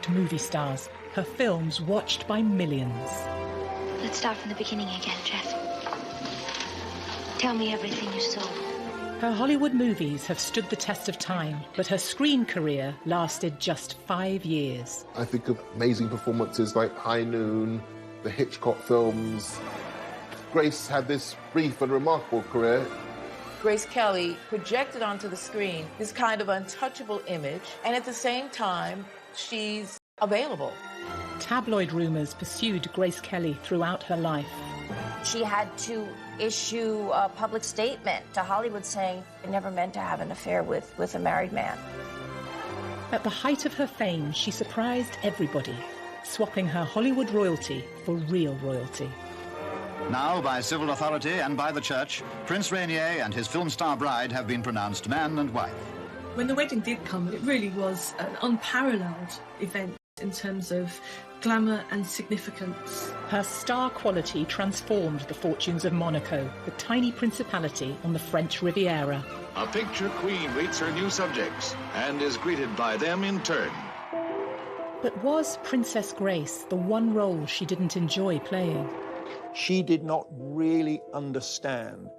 beloved movie stars, her films watched by millions. Let's start from the beginning again, Jeff. Tell me everything you saw. Her Hollywood movies have stood the test of time, but her screen career lasted just 5 years. I think of amazing performances like High Noon, the Hitchcock films. Grace had this brief and remarkable career. Grace Kelly projected onto the screen this kind of untouchable image, and at the same time, she's available. Tabloid rumours pursued Grace Kelly throughout her life. She had to issue a public statement to Hollywood saying, I never meant to have an affair with a married man. At the height of her fame, she surprised everybody, swapping her Hollywood royalty for real royalty. Now, by civil authority and by the church, Prince Rainier and his film star bride have been pronounced man and wife. When the wedding did come, it really was an unparalleled event in terms of glamour and significance. Her star quality transformed the fortunes of Monaco, the tiny principality on the French Riviera. A picture queen meets her new subjects and is greeted by them in turn. But was Princess Grace the one role she didn't enjoy playing? She did not really understand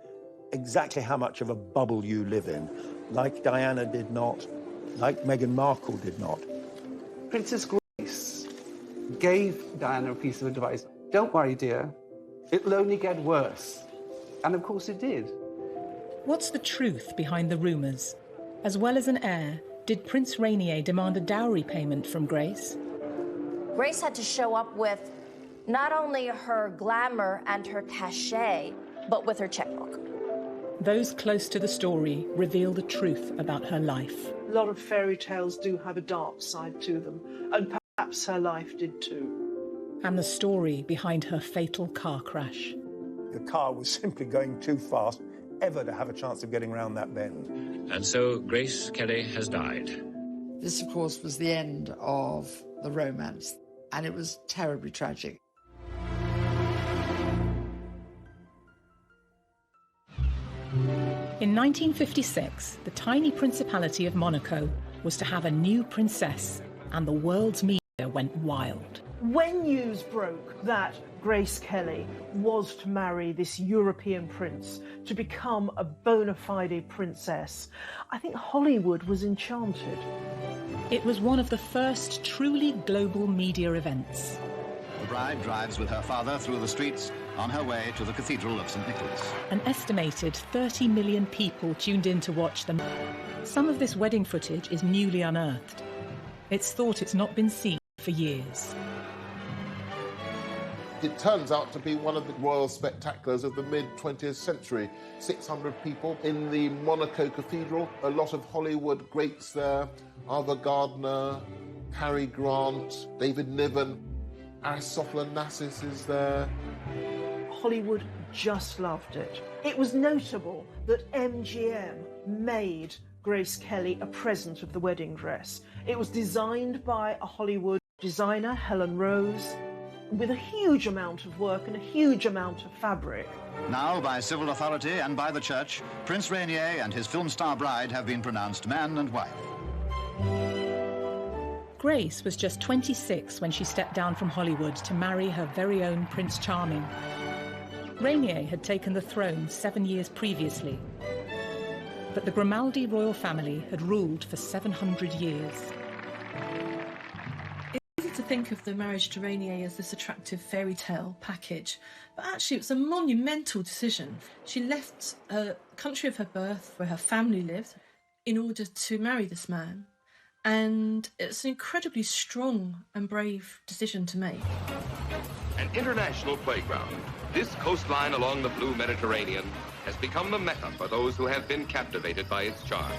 exactly how much of a bubble you live in, like Diana did not, like Meghan Markle did not. Princess Grace gave Diana a piece of advice. Don't worry, dear. It'll only get worse. And of course it did. What's the truth behind the rumours? As well as an heir, did Prince Rainier demand a dowry payment from Grace? Grace had to show up with not only her glamour and her cachet, but with her checkbook. Those close to the story reveal the truth about her life. A lot of fairy tales do have a dark side to them, and perhaps her life did too. And the story behind her fatal car crash. The car was simply going too fast ever to have a chance of getting around that bend. And so Grace Kelly has died. This, of course, was the end of the romance, and it was terribly tragic. In 1956, the tiny Principality of Monaco was to have a new princess, and the world's media went wild. When news broke that Grace Kelly was to marry this European prince to become a bona fide princess, I think Hollywood was enchanted. It was one of the first truly global media events. The bride drives with her father through the streets on her way to the Cathedral of St. Nicholas. An estimated 30 million people tuned in to watch them. Some of this wedding footage is newly unearthed. It's thought it's not been seen for years. It turns out to be one of the royal spectaculars of the mid-20th century. 600 people in the Monaco Cathedral, a lot of Hollywood greats there, Ava Gardner, Cary Grant, David Niven, Aristotle Onassis is there. Hollywood just loved it. It was notable that MGM made Grace Kelly a present of the wedding dress. It was designed by a Hollywood designer, Helen Rose, with a huge amount of work and a huge amount of fabric. Now, by civil authority and by the church, Prince Rainier and his film star bride have been pronounced man and wife. Grace was just 26 when she stepped down from Hollywood to marry her very own Prince Charming. Rainier had taken the throne 7 years previously, but the Grimaldi royal family had ruled for 700 years. It's easy to think of the marriage to Rainier as this attractive fairy tale package, but actually it was a monumental decision. She left a country of her birth, where her family lived, in order to marry this man. And it's an incredibly strong and brave decision to make. An international playground, this coastline along the blue Mediterranean has become the mecca for those who have been captivated by its charm.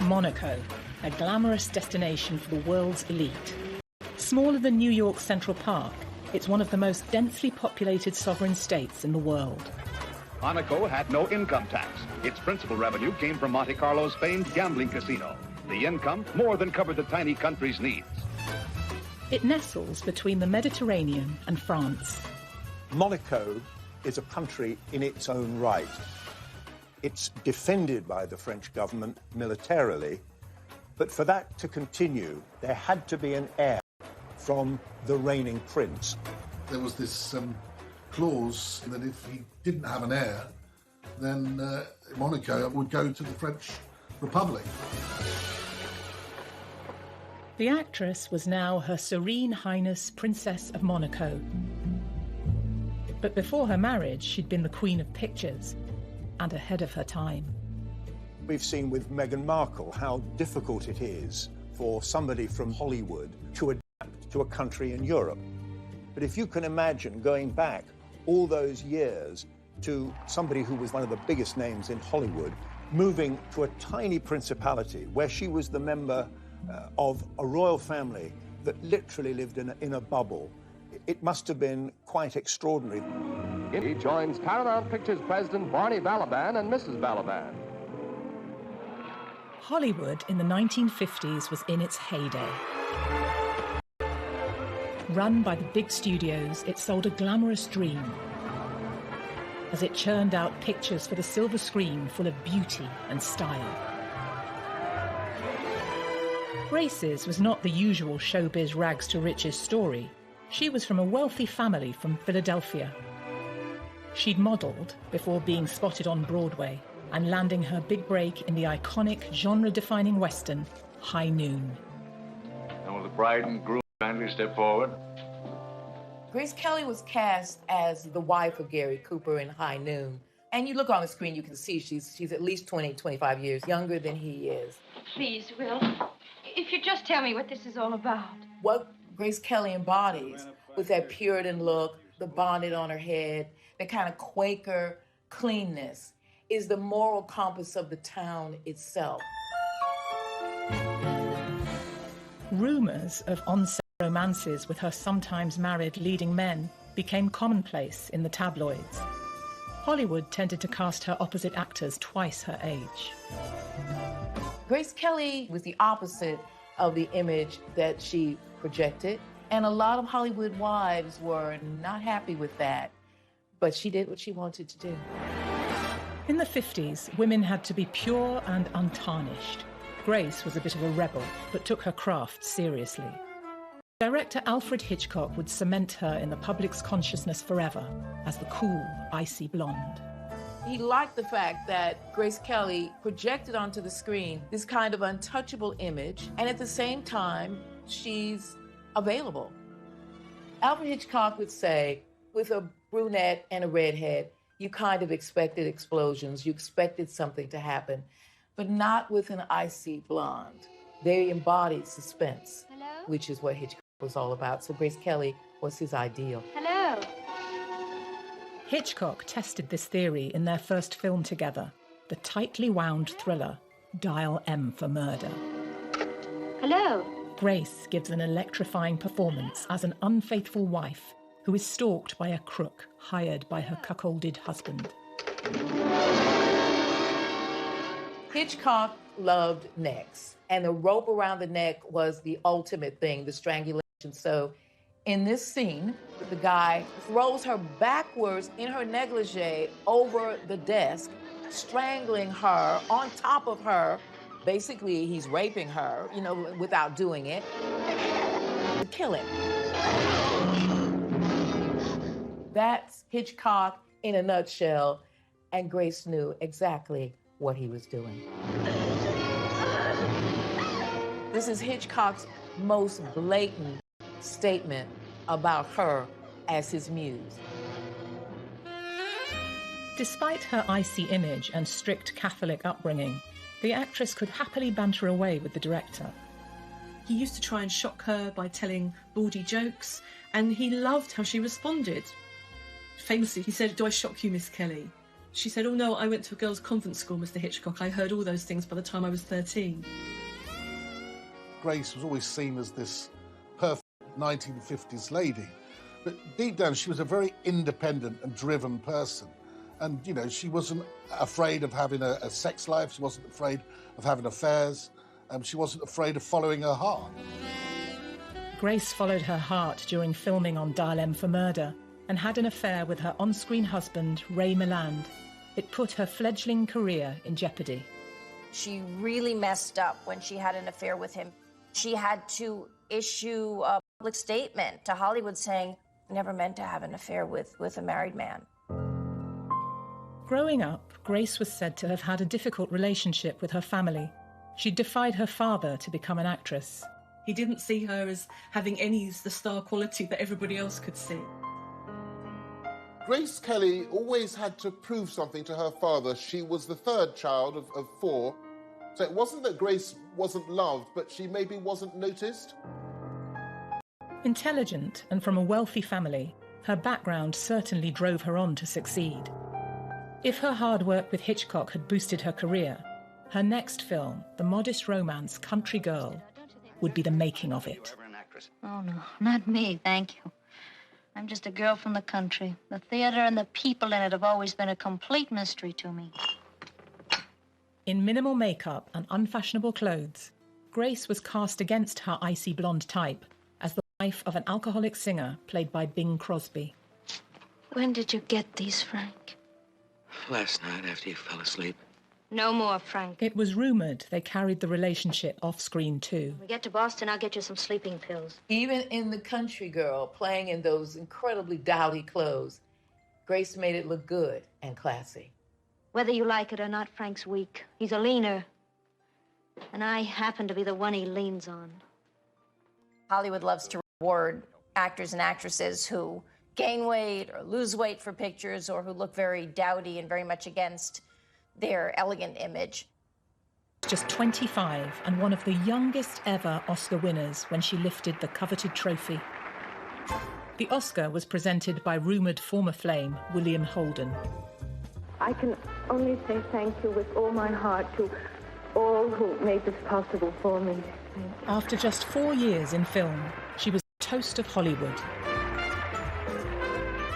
Monaco, a glamorous destination for the world's elite. Smaller than New York's Central Park, it's one of the most densely populated sovereign states in the world. Monaco had no income tax. Its principal revenue came from Monte Carlo's famed gambling casino. The income more than covered the tiny country's needs. It nestles between the Mediterranean and France. Monaco is a country in its own right. It's defended by the French government militarily, But for that to continue, there had to be an heir from the reigning prince. There was this clause that if he didn't have an heir, then Monaco would go to the French Republic. The actress was now Her Serene Highness Princess of Monaco. But before her marriage, she'd been the Queen of Pictures and ahead of her time. We've seen with Meghan Markle how difficult it is for somebody from Hollywood to adapt to a country in Europe. But if you can imagine going back all those years to somebody who was one of the biggest names in Hollywood, moving to a tiny principality where she was the member of a royal family that literally lived in a bubble, it must have been quite extraordinary. He joins Paramount Pictures president Barney Balaban and Mrs. Balaban. Hollywood in the 1950s was in its heyday. Run by the big studios, it sold a glamorous dream as it churned out pictures for the silver screen full of beauty and style. Grace's was not the usual showbiz rags-to-riches story. She was from a wealthy family from Philadelphia. She'd modelled before being spotted on Broadway and landing her big break in the iconic genre-defining Western, High Noon. And will the bride and groom kindly step forward? Grace Kelly was cast as the wife of Gary Cooper in High Noon. And you look on the screen, you can see she's at least 20, 25 years younger than he is. Please, Will, if you just tell me what this is all about. What Grace Kelly embodies with that Puritan look, the bonnet on her head, that kind of Quaker cleanness, is the moral compass of the town itself. Rumours of on-set romances with her sometimes married leading men became commonplace in the tabloids. Hollywood tended to cast her opposite actors twice her age. Grace Kelly was the opposite of the image that she projected, and a lot of Hollywood wives were not happy with that, but she did what she wanted to do. In the 50s, women had to be pure and untarnished. Grace was a bit of a rebel, but took her craft seriously. Director Alfred Hitchcock would cement her in the public's consciousness forever as the cool, icy blonde. He liked the fact that Grace Kelly projected onto the screen this kind of untouchable image, and at the same time, she's available. Alfred Hitchcock would say, with a brunette and a redhead, you kind of expected explosions, you expected something to happen, but not with an icy blonde. They embodied suspense, which is what Hitchcock was all about. So Grace Kelly was his ideal. Hello. Hitchcock tested this theory in their first film together, the tightly wound thriller, Dial M for Murder. Hello. Grace gives an electrifying performance as an unfaithful wife who is stalked by a crook hired by her cuckolded husband. Hitchcock loved necks, and the rope around the neck was the ultimate thing, the strangulation. So in this scene, the guy throws her backwards in her negligee over the desk, strangling her on top of her. Basically, he's raping her, without doing it, to kill him. That's Hitchcock in a nutshell, and Grace knew exactly what he was doing. This is Hitchcock's most blatant statement about her as his muse. Despite her icy image and strict Catholic upbringing, the actress could happily banter away with the director. He used to try and shock her by telling bawdy jokes, and he loved how she responded. Famously, he said, "Do I shock you, Miss Kelly?" She said, "Oh no, I went to a girls' convent school, Mr. Hitchcock. I heard all those things by the time I was 13. Grace was always seen as this perfect 1950s lady, but deep down she was a very independent and driven person. And, she wasn't afraid of having a sex life, she wasn't afraid of having affairs, she wasn't afraid of following her heart. Grace followed her heart during filming on Dial M for Murder and had an affair with her on-screen husband, Ray Milland. It put her fledgling career in jeopardy. She really messed up when she had an affair with him. She had to issue a public statement to Hollywood saying, I never meant to have an affair with a married man. Growing up, Grace was said to have had a difficult relationship with her family. She defied her father to become an actress. He didn't see her as having the star quality that everybody else could see. Grace Kelly always had to prove something to her father. She was the third child of four. So it wasn't that Grace wasn't loved, but she maybe wasn't noticed. Intelligent and from a wealthy family, her background certainly drove her on to succeed. If her hard work with Hitchcock had boosted her career, her next film, the modest romance Country Girl, would be the making of it. Oh, no, not me, thank you. I'm just a girl from the country. The theater and the people in it have always been a complete mystery to me. In minimal makeup and unfashionable clothes, Grace was cast against her icy blonde type as the wife of an alcoholic singer played by Bing Crosby. When did you get these, Frank? Last night after you fell asleep. No more, Frank. It was rumoured they carried the relationship off-screen too. When we get to Boston, I'll get you some sleeping pills. Even in The Country Girl, playing in those incredibly dowdy clothes, Grace made it look good and classy. Whether you like it or not, Frank's weak. He's a leaner. And I happen to be the one he leans on. Hollywood loves to reward actors and actresses who gain weight or lose weight for pictures or who look very dowdy and very much against their elegant image. Just 25 and one of the youngest ever Oscar winners when she lifted the coveted trophy. The Oscar was presented by rumoured former flame William Holden. I can only say thank you with all my heart to all who made this possible for me. Thank you. After just 4 years in film, she was the toast of Hollywood.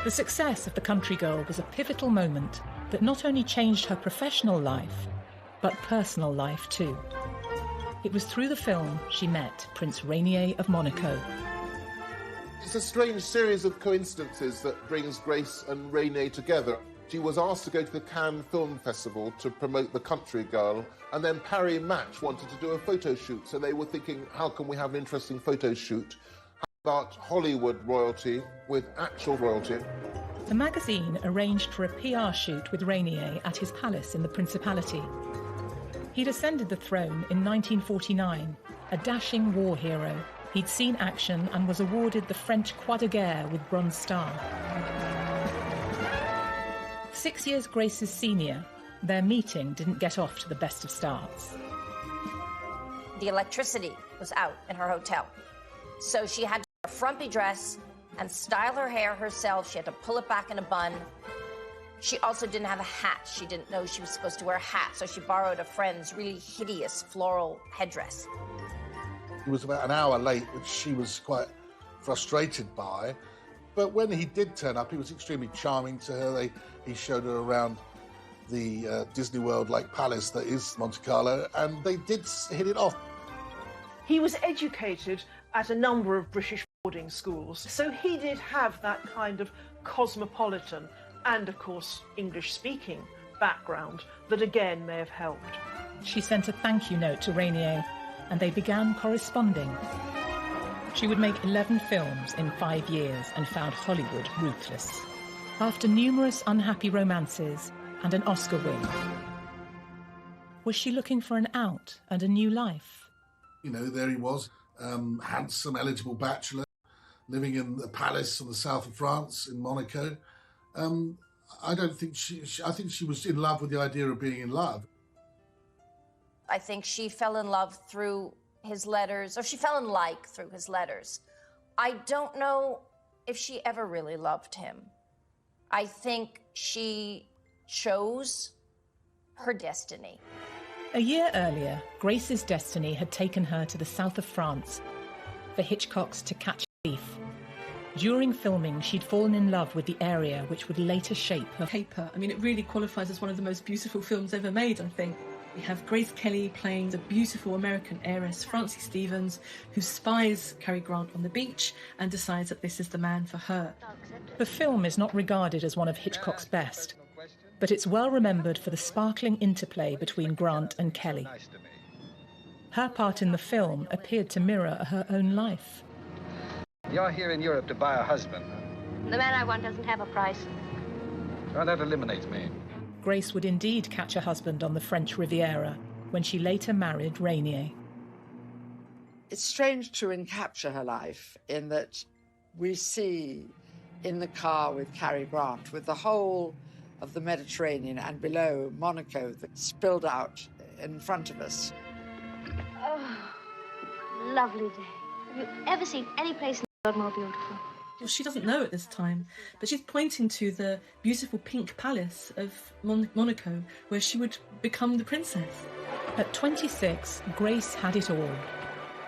The success of The Country Girl was a pivotal moment that not only changed her professional life, but personal life too. It was through the film she met Prince Rainier of Monaco. It's a strange series of coincidences that brings Grace and Rainier together. She was asked to go to the Cannes Film Festival to promote The Country Girl, and then Paris Match wanted to do a photo shoot, so they were thinking, how can we have an interesting photo shoot? How about Hollywood royalty with actual royalty? The magazine arranged for a PR shoot with Rainier at his palace in the Principality. He'd ascended the throne in 1949, a dashing war hero. He'd seen action and was awarded the French Croix de Guerre with Bronze Star. 6 years Grace's senior, their meeting didn't get off to the best of starts. The electricity was out in her hotel, so she had to wear a frumpy dress and style her hair herself. She had to pull it back in a bun. She also didn't have a hat. She didn't know she was supposed to wear a hat, so she borrowed a friend's really hideous floral headdress. He was about an hour late, which she was quite frustrated by. But when he did turn up, he was extremely charming to her. He showed her around the Disney World-like palace that is Monte Carlo, and they did hit it off. He was educated at a number of British boarding schools, so he did have that kind of cosmopolitan and, of course, English-speaking background that again may have helped. She sent a thank you note to Rainier, and they began corresponding. She would make 11 films in 5 years and found Hollywood ruthless. After numerous unhappy romances and an Oscar win, was she looking for an out and a new life? You know, there he was, handsome, eligible bachelor, living in the palace in the south of France, in Monaco. I think she was in love with the idea of being in love. I think she fell in love through his letters, or she fell in like through his letters. I don't know if she ever really loved him. I think she chose her destiny. A year earlier, Grace's destiny had taken her to the south of France for Hitchcock's To Catch a Thief. During filming, she'd fallen in love with the area which would later shape her paper. I mean, it really qualifies as one of the most beautiful films ever made, I think. We have Grace Kelly playing the beautiful American heiress, Francie Stevens, who spies Cary Grant on the beach and decides that this is the man for her. The film is not regarded as one of Hitchcock's best, but it's well remembered for the sparkling interplay between Grant and Kelly. Her part in the film appeared to mirror her own life. You're here in Europe to buy a husband. The man I want doesn't have a price. Well, that eliminates me. Grace would indeed catch a husband on the French Riviera when she later married Rainier. It's strange to encapture her life in that we see in the car with Cary Grant, with the whole of the Mediterranean and below Monaco that spilled out in front of us. Oh, lovely day. Have you ever seen any place in the world more beautiful? Well, she doesn't know at this time, but she's pointing to the beautiful pink palace of Monaco, where she would become the princess. At 26, Grace had it all.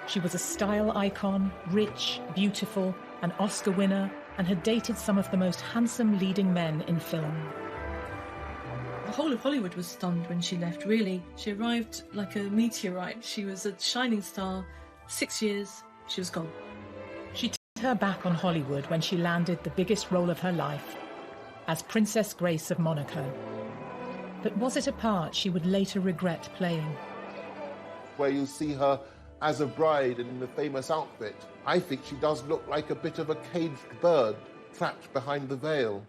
She was a style icon, rich, beautiful, an Oscar winner, and had dated some of the most handsome leading men in film. The whole of Hollywood was stunned when she left, really. She arrived like a meteorite. She was a shining star. 6 years, she was gone. She turned her back on Hollywood when she landed the biggest role of her life, as Princess Grace of Monaco. But was it a part she would later regret playing? Where you see her as a bride in the famous outfit, I think she does look like a bit of a caged bird trapped behind the veil.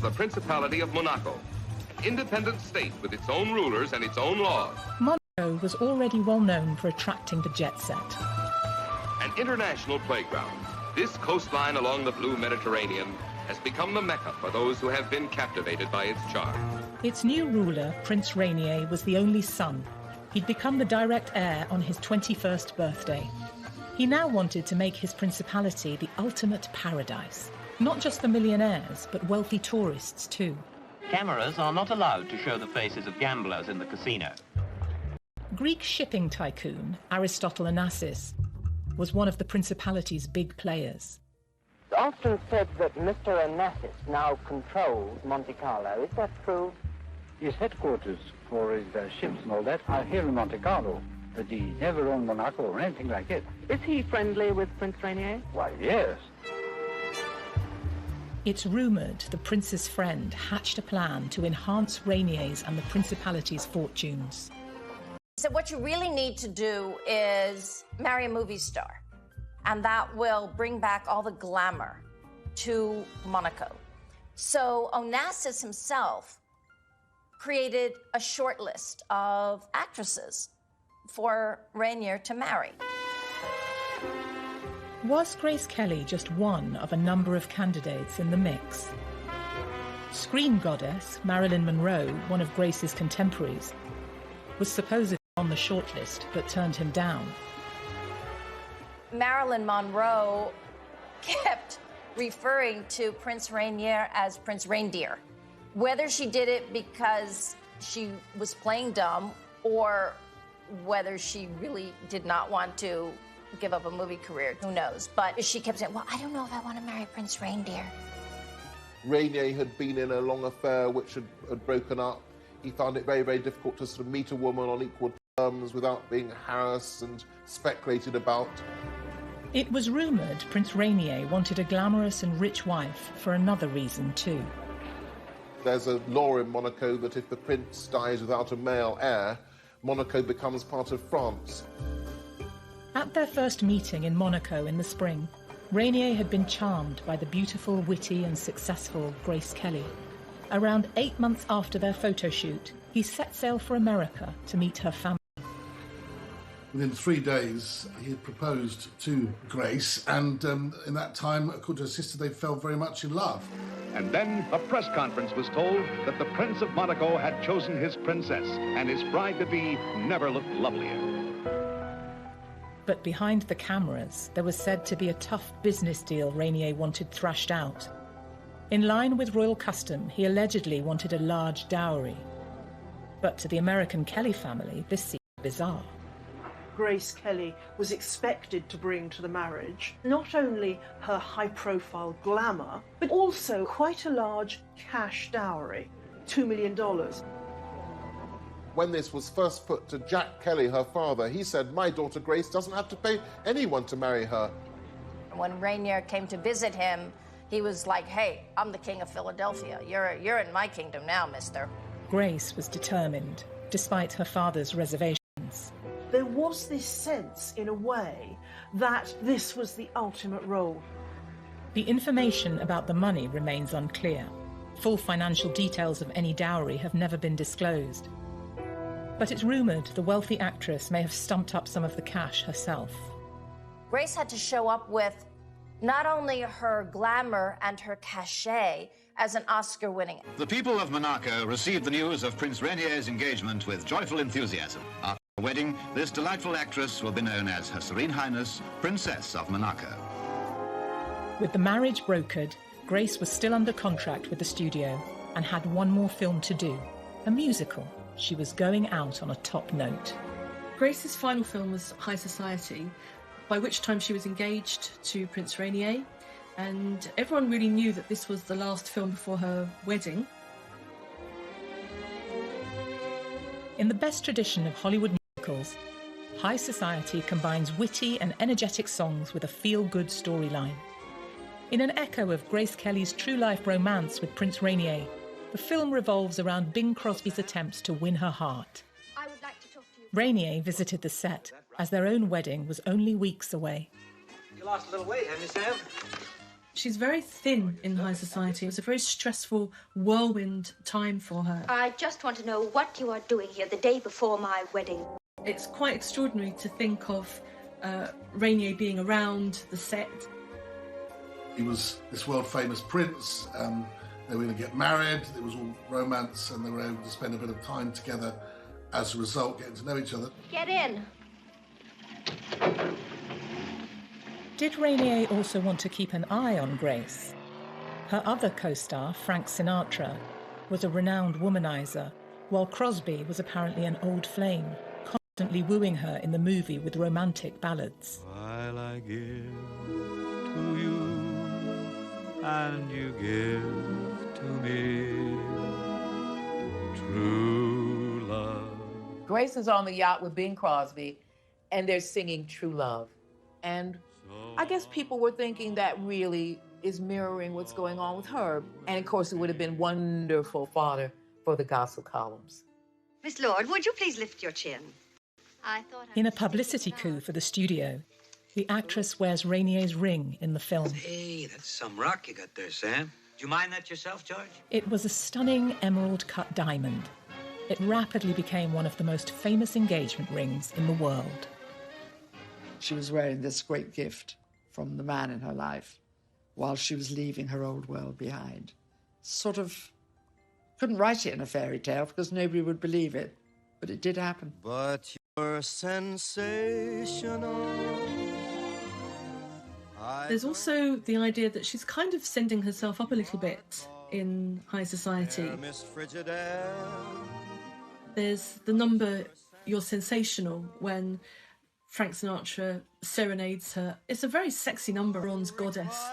The Principality of Monaco, an independent state with its own rulers and its own laws. Monaco was already well known for attracting the jet set. An international playground, this coastline along the blue Mediterranean has become the Mecca for those who have been captivated by its charm. Its new ruler, Prince Rainier, was the only son. He'd become the direct heir on his 21st birthday. He now wanted to make his principality the ultimate paradise. Not just for millionaires, but wealthy tourists too. Cameras are not allowed to show the faces of gamblers in the casino. Greek shipping tycoon Aristotle Onassis was one of the principality's big players. It's often said that Mr. Onassis now controls Monte Carlo. Is that true? His headquarters for his ships and all that are here in Monte Carlo, but he never owned Monaco or anything like it. Is he friendly with Prince Rainier? Why, yes. It's rumoured the prince's friend hatched a plan to enhance Rainier's and the principality's fortunes. So what you really need to do is marry a movie star, and that will bring back all the glamour to Monaco. So Onassis himself created a short list of actresses for Rainier to marry. Was Grace Kelly just one of a number of candidates in the mix? Screen goddess Marilyn Monroe, one of Grace's contemporaries, was supposedly on the shortlist but turned him down. Marilyn Monroe kept referring to Prince Rainier as Prince Reindeer. Whether she did it because she was playing dumb or whether she really did not want to give up a movie career, who knows? But she kept saying, well, I don't know if I want to marry Prince Reindeer. Rainier had been in a long affair which had broken up. He found it very, very difficult to sort of meet a woman on equal terms without being harassed and speculated about. It was rumoured Prince Rainier wanted a glamorous and rich wife for another reason too. There's a law in Monaco that if the prince dies without a male heir, Monaco becomes part of France. At their first meeting in Monaco in the spring, Rainier had been charmed by the beautiful, witty and successful Grace Kelly. Around 8 months after their photo shoot, he set sail for America to meet her family. Within 3 days, he had proposed to Grace, and in that time, according to her sister, they fell very much in love. And then a press conference was told that the Prince of Monaco had chosen his princess, and his bride-to-be never looked lovelier. But behind the cameras, there was said to be a tough business deal Rainier wanted thrashed out. In line with royal custom, he allegedly wanted a large dowry. But to the American Kelly family, this seemed bizarre. Grace Kelly was expected to bring to the marriage not only her high-profile glamour, but also quite a large cash dowry, $2 million. When this was first put to Jack Kelly, her father, he said, my daughter Grace doesn't have to pay anyone to marry her. When Rainier came to visit him, he was like, hey, I'm the king of Philadelphia. You're in my kingdom now, mister. Grace was determined, despite her father's reservations. There was this sense, in a way, that this was the ultimate role. The information about the money remains unclear. Full financial details of any dowry have never been disclosed. But it's rumoured the wealthy actress may have stumped up some of the cash herself. Grace had to show up with not only her glamour and her cachet as an Oscar-winning. The people of Monaco received the news of Prince Rainier's engagement with joyful enthusiasm. After the wedding, this delightful actress will be known as Her Serene Highness, Princess of Monaco. With the marriage brokered, Grace was still under contract with the studio and had one more film to do, a musical. She was going out on a top note. Grace's final film was High Society, by which time she was engaged to Prince Rainier, and everyone really knew that this was the last film before her wedding. In the best tradition of Hollywood musicals, High Society combines witty and energetic songs with a feel-good storyline. In an echo of Grace Kelly's true-life romance with Prince Rainier, the film revolves around Bing Crosby's attempts to win her heart. I would like to talk to you. Rainier visited the set as their own wedding was only weeks away. You lost a little weight, haven't you, Sam? She's very thin in High Society. It was a very stressful whirlwind time for her. I just want to know what you are doing here the day before my wedding. It's quite extraordinary to think of Rainier being around the set. He was this world-famous prince. They were going to get married. It was all romance, and they were able to spend a bit of time together as a result, getting to know each other. Get in. Did Rainier also want to keep an eye on Grace? Her other co-star, Frank Sinatra, was a renowned womanizer, while Crosby was apparently an old flame, constantly wooing her in the movie with romantic ballads. While I give to you, and you give to me true love. Grace is on the yacht with Bing Crosby, and they're singing True Love. And I guess people were thinking that really is mirroring what's going on with her. And of course, it would have been wonderful fodder for the gossip columns. Miss Lord, would you please lift your chin? I thought In a publicity coup for the studio, the actress wears Rainier's ring in the film. Hey, that's some rock you got there, Sam. Do you mind that yourself, George? It was a stunning emerald-cut diamond. It rapidly became one of the most famous engagement rings in the world. She was wearing this great gift from the man in her life while she was leaving her old world behind. Sort of couldn't write it in a fairy tale because nobody would believe it, but it did happen. But you're sensational. There's also the idea that she's kind of sending herself up a little bit in High Society. There's the number You're Sensational when Frank Sinatra serenades her. It's a very sexy number. Ron's goddess,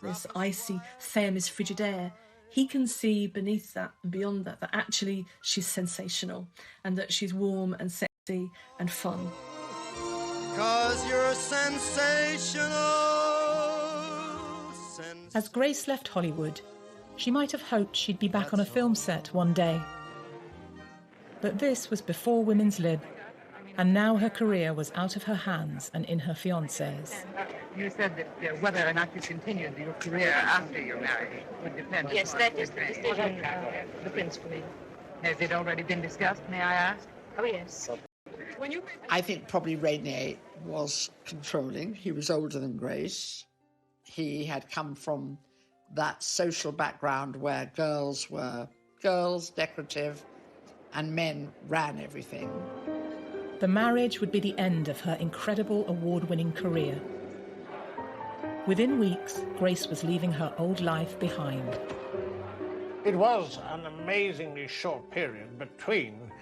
this icy fair Miss Frigidaire. He can see beneath that and beyond that that actually she's sensational and that she's warm and sexy and fun. 'Cause you're sensational. As Grace left Hollywood, she might have hoped she'd be back on a film set one day. But this was before Women's Lib, and now her career was out of her hands and in her fiancé's. You said that whether or not you continued your career after your marriage would depend. Yes, that is the decision the Prince made. Has it already been discussed, may I ask? Oh, yes. I think probably Rainier was controlling. He was older than Grace. He had come from that social background where girls were girls, decorative, and men ran everything. The marriage would be the end of her incredible award-winning career. Within weeks, Grace was leaving her old life behind. It was an amazingly short period between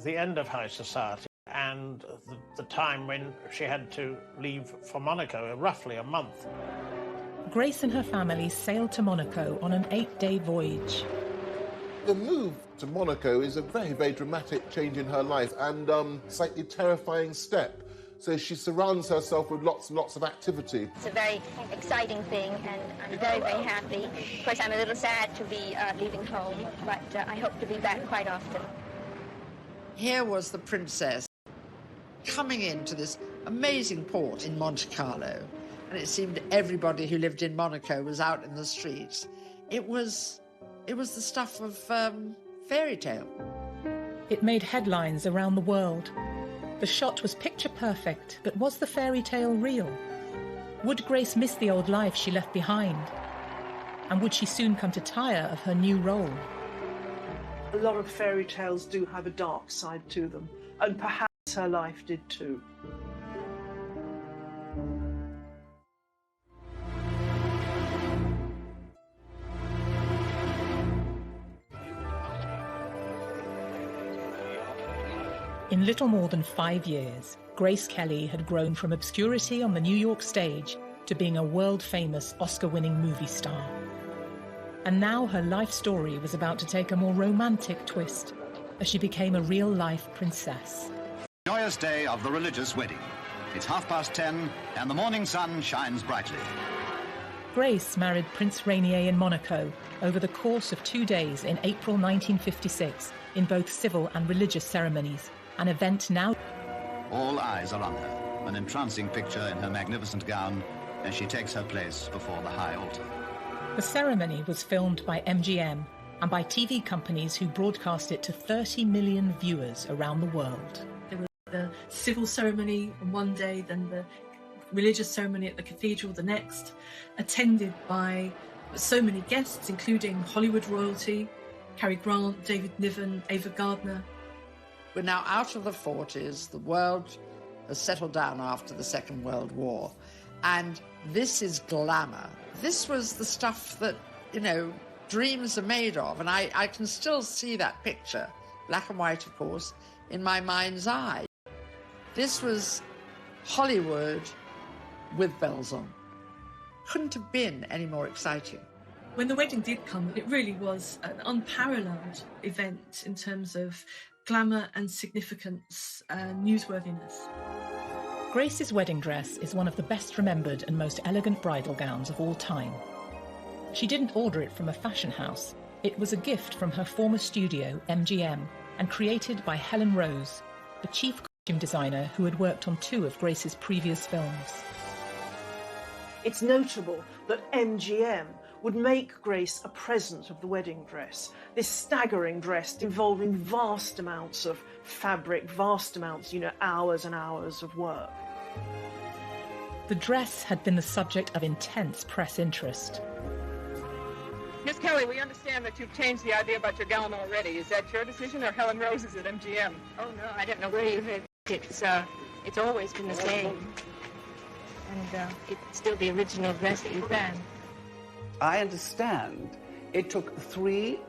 the end of High Society and the time when she had to leave for Monaco, roughly a month. Grace and her family sailed to Monaco on an 8-day voyage. The move to Monaco is a very, very dramatic change in her life and slightly terrifying step. So she surrounds herself with lots and lots of activity. It's a very exciting thing, and I'm very, very happy. Of course, I'm a little sad to be leaving home, but I hope to be back quite often. Here was the princess coming into this amazing port in Monte Carlo, and it seemed everybody who lived in Monaco was out in the streets. It was the stuff of fairy tale. It made headlines around the world. The shot was picture perfect, but was the fairy tale real? Would Grace miss the old life she left behind? And would she soon come to tire of her new role? A lot of fairy tales do have a dark side to them, and perhaps her life did too. In little more than 5 years, Grace Kelly had grown from obscurity on the New York stage to being a world-famous Oscar-winning movie star. And now her life story was about to take a more romantic twist as she became a real-life princess. Joyous day of the religious wedding. It's 10:30 and the morning sun shines brightly. Grace married Prince Rainier in Monaco over the course of 2 days in April 1956 in both civil and religious ceremonies, an event now... All eyes are on her, an entrancing picture in her magnificent gown as she takes her place before the high altar. The ceremony was filmed by MGM and by TV companies who broadcast it to 30 million viewers around the world. There was the civil ceremony on one day, then the religious ceremony at the cathedral the next, attended by so many guests, including Hollywood royalty, Cary Grant, David Niven, Ava Gardner. We're now out of the 40s. The world has settled down after the Second World War. And this is glamour. This was the stuff that, you know, dreams are made of. And I can still see that picture, black and white, of course, in my mind's eye. This was Hollywood with bells on. Couldn't have been any more exciting. When the wedding did come, it really was an unparalleled event in terms of glamour and significance, newsworthiness. Grace's wedding dress is one of the best remembered and most elegant bridal gowns of all time. She didn't order it from a fashion house. It was a gift from her former studio, MGM, and created by Helen Rose, the chief costume designer who had worked on 2 of Grace's previous films. It's notable that MGM would make Grace a present of the wedding dress, this staggering dress involving vast amounts of fabric, vast amounts, hours and hours of work. The dress had been the subject of intense press interest. Miss Kelly, we understand that you've changed the idea about your gown already. Is that your decision or Helen Rose's at MGM? Oh, no, I don't know where you heard it. It's always been the same. And it's still the original dress that you found. I understand it took 3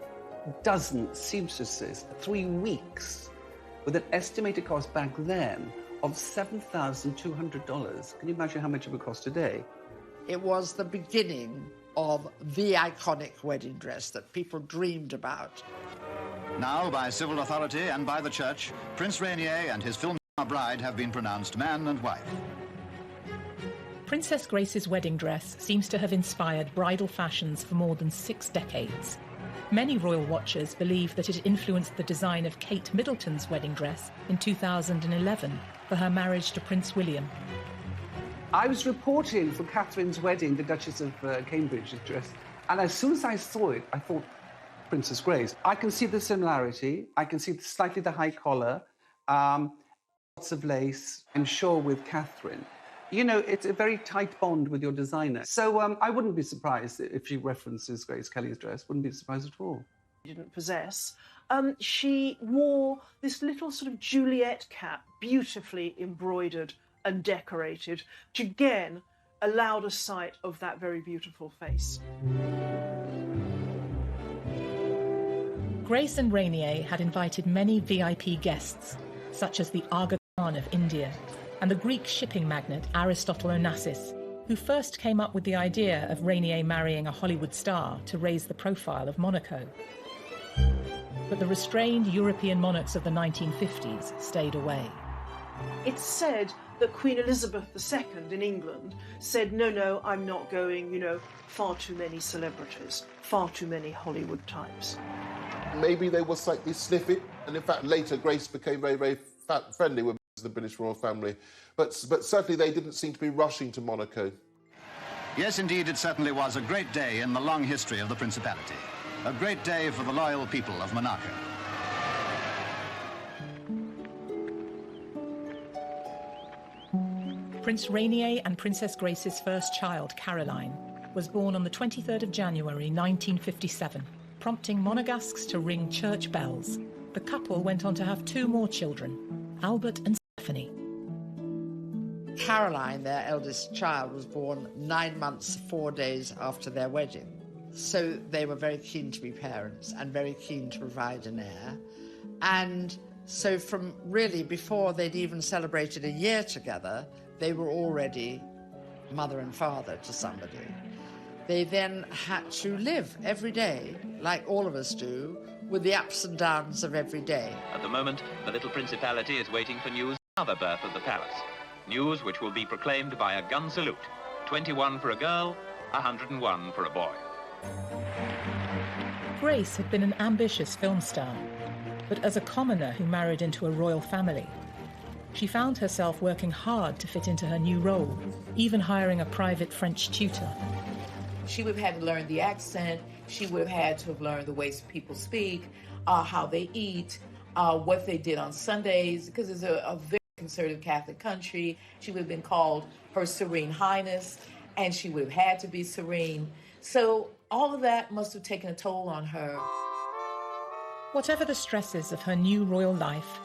dozen seamstresses 3 weeks with an estimated cost back then of $7,200. Can you imagine how much it would cost today? It was the beginning of the iconic wedding dress that people dreamed about. Now, by civil authority and by the church, Prince Rainier and his film bride have been pronounced man and wife. Princess Grace's wedding dress seems to have inspired bridal fashions for more than 6 decades. Many royal watchers believe that it influenced the design of Kate Middleton's wedding dress in 2011 for her marriage to Prince William. I was reporting for Catherine's wedding, the Duchess of Cambridge's dress, and as soon as I saw it, I thought, Princess Grace. I can see the similarity. I can see slightly the high collar, lots of lace, and sure with Catherine. You know, it's a very tight bond with your designer. So I wouldn't be surprised if she references Grace Kelly's dress. Wouldn't be surprised at all. Didn't possess. She wore this little sort of Juliet cap, beautifully embroidered and decorated, which again allowed a sight of that very beautiful face. Grace and Rainier had invited many VIP guests, such as the Aga Khan of India and the Greek shipping magnate Aristotle Onassis, who first came up with the idea of Rainier marrying a Hollywood star to raise the profile of Monaco. But the restrained European monarchs of the 1950s stayed away. It's said that Queen Elizabeth II in England said, no, I'm not going, far too many celebrities, far too many Hollywood types. Maybe they were slightly sniffy, and in fact later Grace became very, very friendly with the British royal family. But certainly they didn't seem to be rushing to Monaco. Yes, indeed, it certainly was a great day in the long history of the Principality. A great day for the loyal people of Monaco. Prince Rainier and Princess Grace's first child, Caroline, was born on the 23rd of January 1957, prompting Monegasques to ring church bells. The couple went on to have 2 more children, Albert and Stephanie. Caroline, their eldest child, was born 9 months, 4 days after their wedding. So they were very keen to be parents and very keen to provide an heir. And so from really before they'd even celebrated a year together, they were already mother and father to somebody. They then had to live every day, like all of us do, with the ups and downs of every day. At the moment, the little principality is waiting for news of another birth of the palace. News which will be proclaimed by a gun salute. 21 for a girl, 101 for a boy. Grace had been an ambitious film star, but as a commoner who married into a royal family, she found herself working hard to fit into her new role, even hiring a private French tutor. She would have had to learn the accent. She would have had to have learned the ways people speak, how they eat, what they did on Sundays, because it's a very conservative Catholic country. She would have been called Her Serene Highness, and she would have had to be serene. So all of that must have taken a toll on her. Whatever the stresses of her new royal life,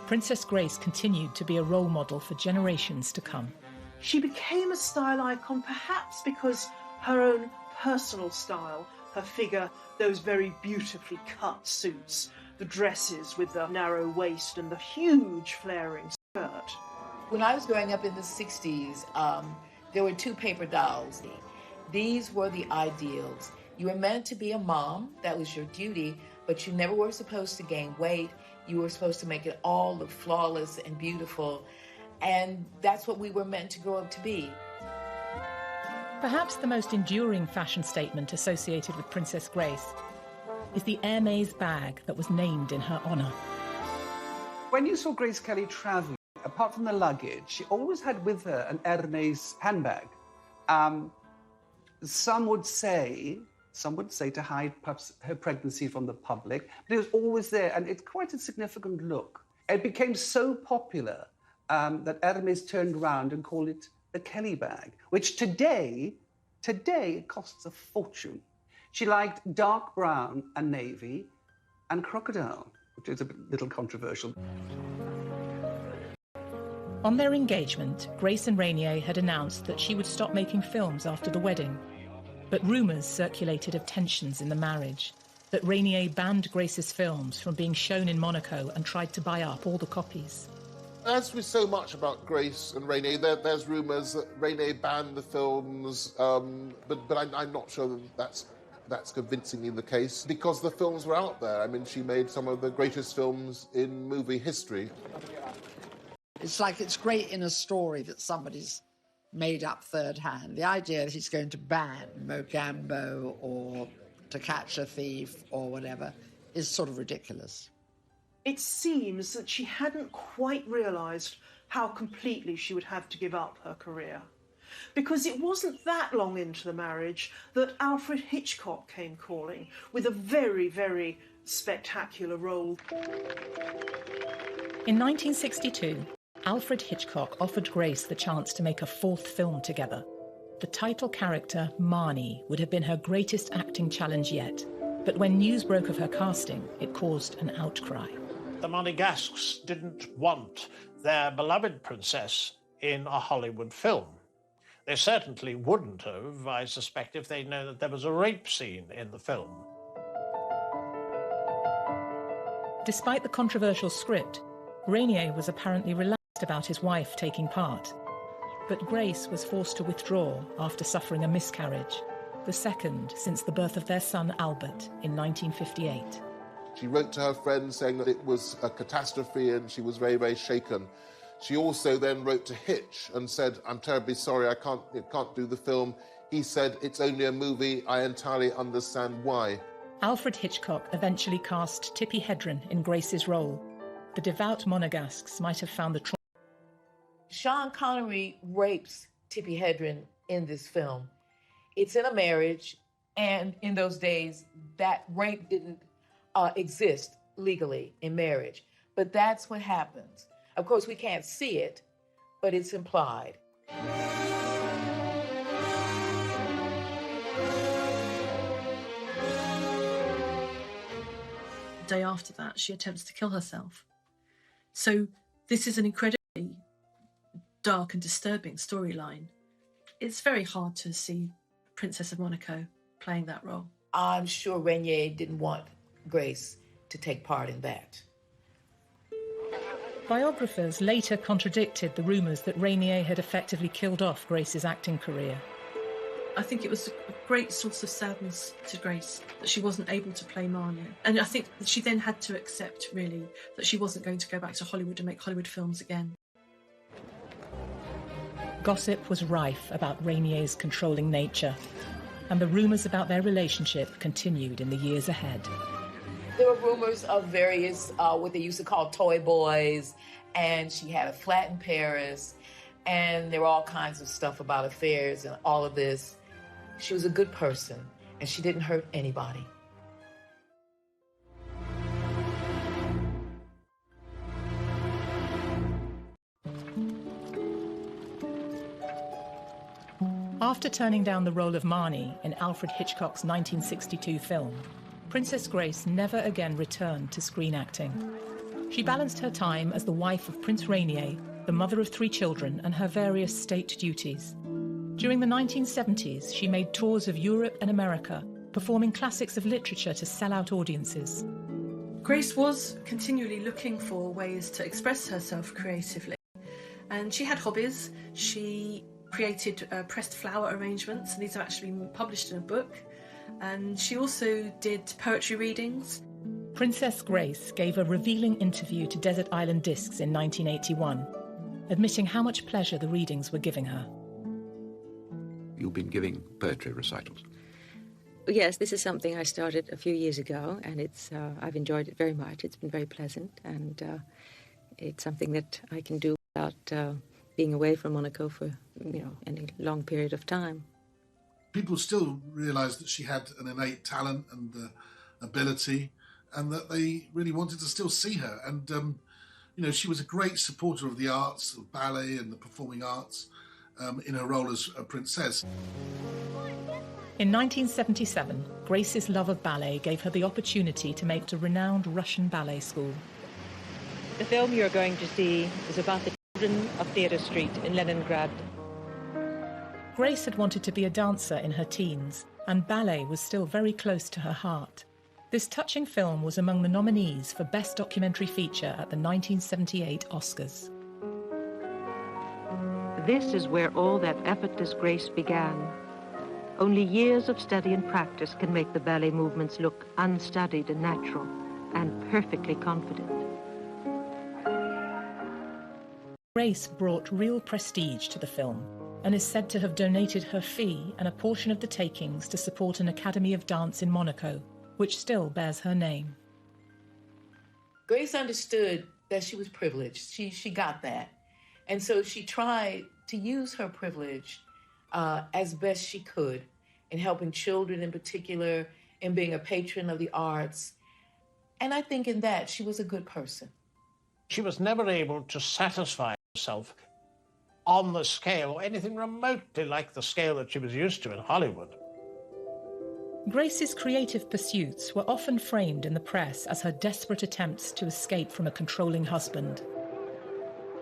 Princess Grace continued to be a role model for generations to come. She became a style icon perhaps because her own personal style, her figure, those very beautifully cut suits, the dresses with the narrow waist and the huge flaring skirt. When I was growing up in the 60s, there were 2 paper dolls. These were the ideals. You were meant to be a mom, that was your duty, but you never were supposed to gain weight. You were supposed to make it all look flawless and beautiful. And that's what we were meant to grow up to be. Perhaps the most enduring fashion statement associated with Princess Grace is the Hermès bag that was named in her honour. When you saw Grace Kelly travelling, apart from the luggage, she always had with her an Hermès handbag. Some would say to hide perhaps her pregnancy from the public, but it was always there, and it's quite a significant look. It became so popular that Hermès turned around and called it the Kelly bag, which today it costs a fortune. She liked dark brown and navy and crocodile, which is a little controversial. On their engagement, Grace and Rainier had announced that she would stop making films after the wedding. But rumours circulated of tensions in the marriage, that Rainier banned Grace's films from being shown in Monaco and tried to buy up all the copies. As with so much about Grace and Rainier, there's rumours that Rainier banned the films, but I'm not sure that that's convincingly the case, because the films were out there. I mean, she made some of the greatest films in movie history. It's like it's great in a story that somebody's made up third hand. The idea that he's going to ban Mogambo or To Catch a Thief or whatever is sort of ridiculous. It seems that she hadn't quite realised how completely she would have to give up her career. Because it wasn't that long into the marriage that Alfred Hitchcock came calling with a very, very spectacular role. In 1962, Alfred Hitchcock offered Grace the chance to make a 4th film together. The title character, Marnie, would have been her greatest acting challenge yet. But when news broke of her casting, it caused an outcry. The Monegasques didn't want their beloved princess in a Hollywood film. They certainly wouldn't have, I suspect, if they'd known that there was a rape scene in the film. Despite the controversial script, Rainier was apparently relaxed about his wife taking part. But Grace was forced to withdraw after suffering a miscarriage, the second since the birth of their son Albert in 1958. She wrote to her friends saying that it was a catastrophe and she was very, very shaken. She also then wrote to Hitch and said, I'm terribly sorry, I can't do the film. He said, it's only a movie, I entirely understand why. Alfred Hitchcock eventually cast Tippi Hedren in Grace's role. The devout Monegasques might have found the trauma. Sean Connery rapes Tippi Hedren in this film. It's in a marriage, and in those days, that rape didn't exist legally in marriage. But that's what happens. Of course, we can't see it, but it's implied. The day after that, she attempts to kill herself. So this is an incredibly dark and disturbing storyline. It's very hard to see Princess of Monaco playing that role. I'm sure Rainier didn't want Grace to take part in that. Biographers later contradicted the rumours that Rainier had effectively killed off Grace's acting career. I think it was a great source of sadness to Grace that she wasn't able to play Marnia. And I think that she then had to accept, really, that she wasn't going to go back to Hollywood and make Hollywood films again. Gossip was rife about Rainier's controlling nature, and the rumours about their relationship continued in the years ahead. There were rumors of various, what they used to call toy boys, and she had a flat in Paris, and there were all kinds of stuff about affairs and all of this. She was a good person, and she didn't hurt anybody. After turning down the role of Marnie in Alfred Hitchcock's 1962 film, Princess Grace never again returned to screen acting. She balanced her time as the wife of Prince Rainier, the mother of 3 children, and her various state duties. During the 1970s, she made tours of Europe and America, performing classics of literature to sell-out audiences. Grace was continually looking for ways to express herself creatively, and she had hobbies. She created pressed flower arrangements, and these have actually been published in a book. And she also did poetry readings. Princess Grace gave a revealing interview to Desert Island Discs in 1981, admitting how much pleasure the readings were giving her. You've been giving poetry recitals. Yes, this is something I started a few years ago, and I've enjoyed it very much. It's been very pleasant, and it's something that I can do without being away from Monaco for any long period of time. People still realised that she had an innate talent and ability, and that they really wanted to still see her. And she was a great supporter of the arts, of ballet and the performing arts, in her role as a princess. In 1977, Grace's love of ballet gave her the opportunity to make a renowned Russian ballet school. The film you're going to see is about the children of Theatre Street in Leningrad. Grace had wanted to be a dancer in her teens, and ballet was still very close to her heart. This touching film was among the nominees for Best Documentary Feature at the 1978 Oscars. This is where all that effortless grace began. Only years of study and practice can make the ballet movements look unstudied and natural, and perfectly confident. Grace brought real prestige to the film, and is said to have donated her fee and a portion of the takings to support an Academy of Dance in Monaco, which still bears her name. Grace understood that she was privileged. She got that. And so she tried to use her privilege as best she could in helping children in particular, in being a patron of the arts. And I think in that she was a good person. She was never able to satisfy herself on the scale or anything remotely like the scale that she was used to in Hollywood. Grace's creative pursuits were often framed in the press as her desperate attempts to escape from a controlling husband.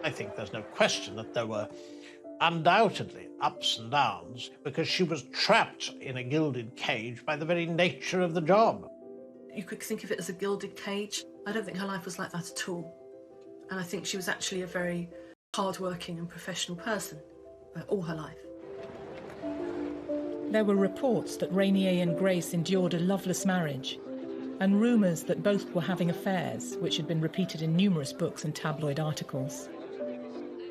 I think there's no question that there were undoubtedly ups and downs because she was trapped in a gilded cage by the very nature of the job. You could think of it as a gilded cage. I don't think her life was like that at all. And I think she was actually a very hard-working and professional person all her life. There were reports that Rainier and Grace endured a loveless marriage, and rumours that both were having affairs, which had been repeated in numerous books and tabloid articles.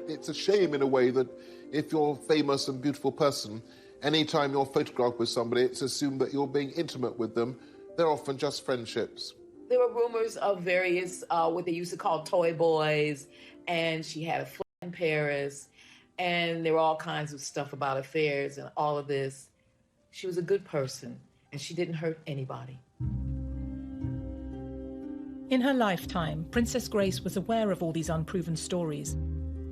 It's a shame in a way that if you're a famous and beautiful person, anytime you're photographed with somebody, it's assumed that you're being intimate with them. They're often just friendships. There were rumors of various, what they used to call toy boys, and she had a flat in Paris, and there were all kinds of stuff about affairs and all of this. She was a good person, and she didn't hurt anybody. In her lifetime, Princess Grace was aware of all these unproven stories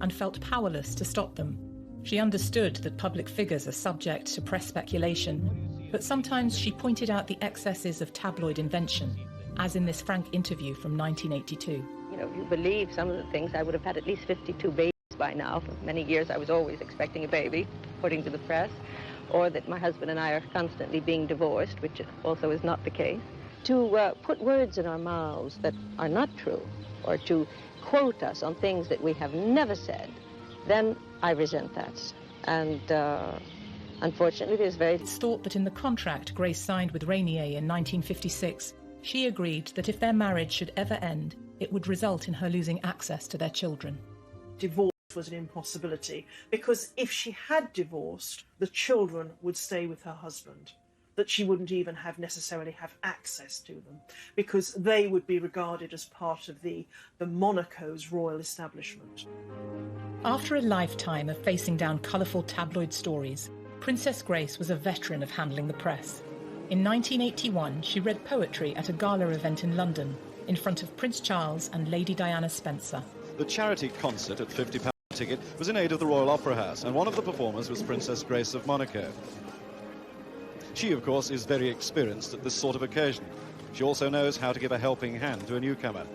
and felt powerless to stop them. She understood that public figures are subject to press speculation, but sometimes she pointed out the excesses of tabloid invention, as in this frank interview from 1982. You know, if you believe some of the things, I would have had at least 52 babies by now. For many years I was always expecting a baby, according to the press, or that my husband and I are constantly being divorced, which also is not the case. To put words in our mouths that are not true, or to quote us on things that we have never said, then I resent that. And unfortunately, there's It's thought that in the contract Grace signed with Rainier in 1956, she agreed that if their marriage should ever end, it would result in her losing access to their children. Divorce was an impossibility, because if she had divorced, the children would stay with her husband, that she wouldn't even necessarily have access to them, because they would be regarded as part of the Monaco's royal establishment. After a lifetime of facing down colourful tabloid stories, Princess Grace was a veteran of handling the press. In 1981, she read poetry at a gala event in London, in front of Prince Charles and Lady Diana Spencer. The charity concert at £50 a ticket was in aid of the Royal Opera House, and one of the performers was Princess Grace of Monaco. She, of course, is very experienced at this sort of occasion. She also knows how to give a helping hand to a newcomer.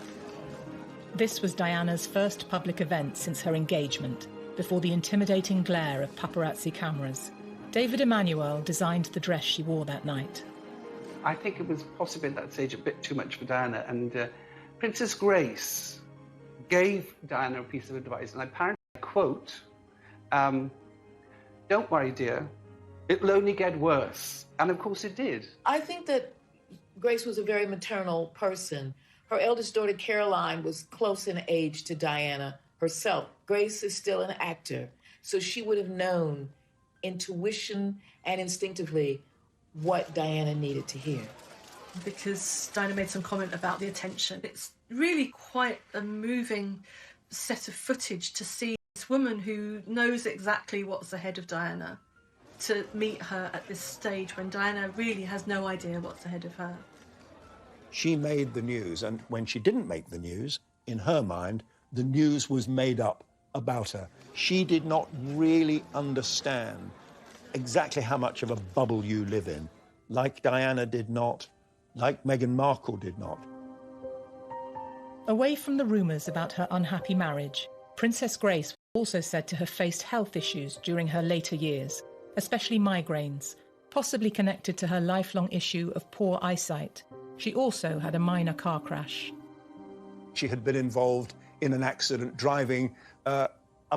This was Diana's first public event since her engagement, before the intimidating glare of paparazzi cameras. David Emanuel designed the dress she wore that night. I think it was possibly at that stage a bit too much for Diana, and Princess Grace gave Diana a piece of advice, and apparently, I quote, "Don't worry, dear, it'll only get worse." And of course it did. I think that Grace was a very maternal person. Her eldest daughter, Caroline, was close in age to Diana herself. Grace is still an actor, so she would have known intuition and instinctively what Diana needed to hear. Because Diana made some comment about the attention. It's really quite a moving set of footage to see this woman who knows exactly what's ahead of Diana, to meet her at this stage when Diana really has no idea what's ahead of her. She made the news, and when she didn't make the news, in her mind, the news was made up about her. She did not really understand exactly how much of a bubble you live in, like Diana did not, like Meghan Markle did not. Away from the rumours about her unhappy marriage, Princess Grace was also said to have faced health issues during her later years, especially migraines, possibly connected to her lifelong issue of poor eyesight. She also had a minor car crash. She had been involved in an accident driving a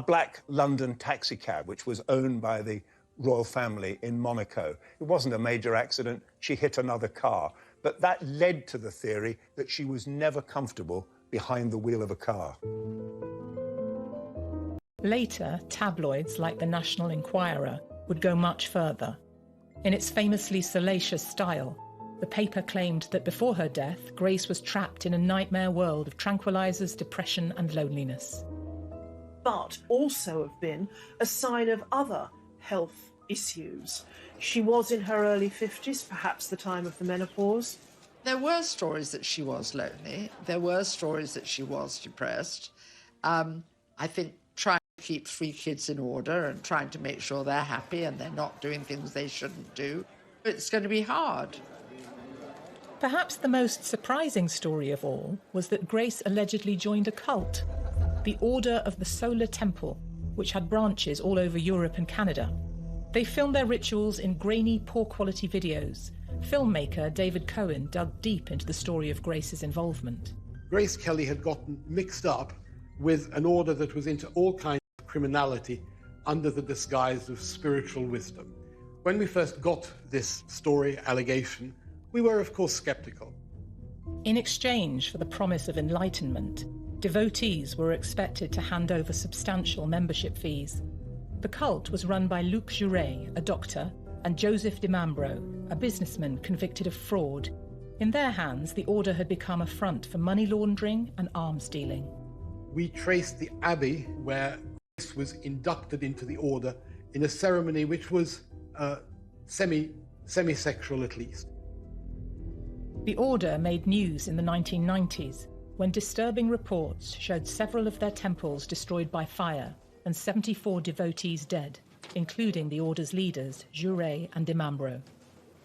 black London taxicab, which was owned by the royal family in Monaco. It wasn't a major accident. She hit another car. But that led to the theory that she was never comfortable behind the wheel of a car. Later, tabloids like the National Enquirer would go much further. In its famously salacious style, the paper claimed that before her death, Grace was trapped in a nightmare world of tranquilizers, depression and loneliness. But also have been a sign of other health issues. She was in her early 50s, perhaps the time of the menopause. There were stories that she was lonely. There were stories that she was depressed. I think trying to keep 3 kids in order and trying to make sure they're happy and they're not doing things they shouldn't do, it's going to be hard. Perhaps the most surprising story of all was that Grace allegedly joined a cult, the Order of the Solar Temple, which had branches all over Europe and Canada. They filmed their rituals in grainy, poor-quality videos. Filmmaker David Cohen dug deep into the story of Grace's involvement. Grace Kelly had gotten mixed up with an order that was into all kinds of criminality under the disguise of spiritual wisdom. When we first got this story, allegation, we were, of course, skeptical. In exchange for the promise of enlightenment, Devotees were expected to hand over substantial membership fees. The cult was run by Luc Jouret, a doctor, and Joseph de Mambro, a businessman convicted of fraud. In their hands, the order had become a front for money laundering and arms dealing. We traced the abbey where Grace was inducted into the order in a ceremony which was semi-sexual at least. The order made news in the 1990s when disturbing reports showed several of their temples destroyed by fire and 74 devotees dead, including the order's leaders, Jouret and de Mambro.